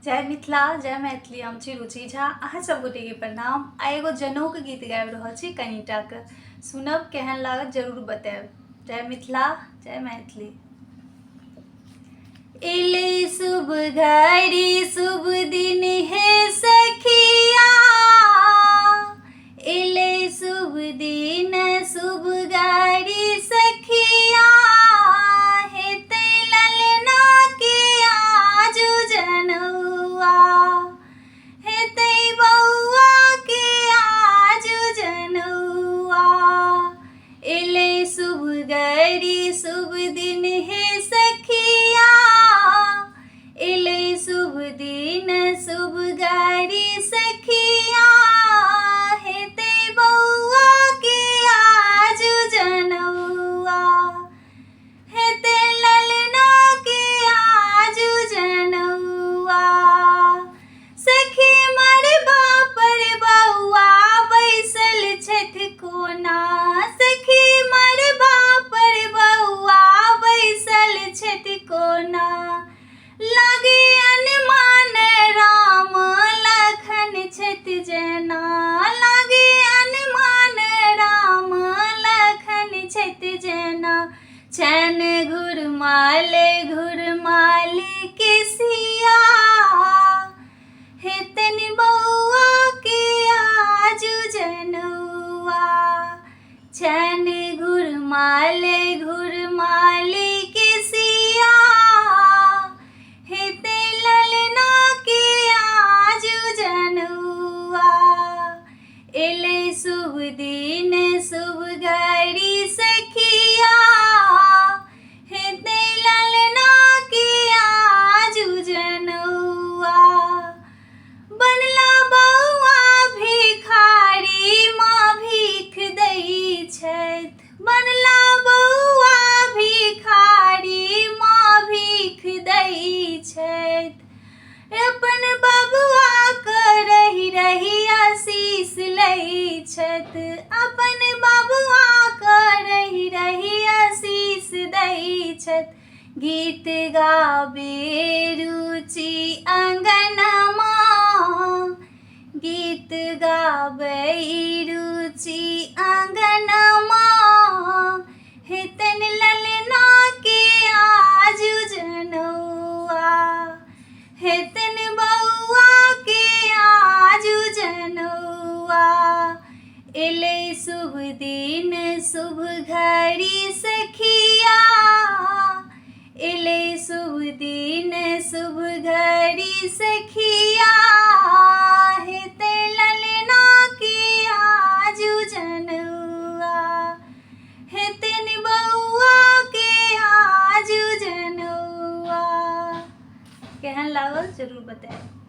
जय मिथिला जय मैथिली। हम छी रुचि झा। अहाँ सब गोटे के प्रणाम। आ एगो जनौक गीत गाबि रहल छी, कनिटाक सुनब, केहन लागत जरूर बतायब। जय मिथिला जय मैथिली। एले शुभ घड़ी शुभ दिन हे सखिया, एले शुभ दिन शुभ घड़ी सखिया, हेते ललना के आजू जनौआ, हेते बौआ के आजू जनौआ। एले शुभ घड़ी शुभ दिन हे सखिया, एले शुभ दिन शुभ घड़ी सखिया, हेते बौआ के आजू जनौआ, हेते ललना के आजू जनौआ। सखी मरबा पर बौआ बैसल छथि कोना, सखी मरबा पर बौआ बैसल छथि कोना, लागे अनुमान राम लखन छथि जेना, लागे अनुमान राम लखन छथि जेना। चैन घुरमाल के सिया, हेतन बौआ के आजू जनौआ। चैन घुरमाल के सिया, हेते ललना के आजू जनौआ। एले शुभ दिन शुभ घड़ी सखिया, हेते ललना के आजू जनौआ। बनला बौआ भिखारी माँ भीख दै छथि, बनला बौआ भिखारी माँ भीख दै छथि। अपन बबुआ के रही रही आशीष लै छथि, अपन बबुआ के रही रही आशीष दै छथि। गीत गाबे रुचि अंगनमा, गीत गाबै रुचि अंगनमा, हेतन ललना के आजू जनौआ, हेतन बौआ के आजू जनौआ। एले शुभ दिन शुभ घड़ी सखिया, एले शुभ दिन शुभ घड़ी सखिया, हेते ललना के आजू जनौआ, हेतन बौआ के आजू जनौआ। केहन लागल जरूर बताएब।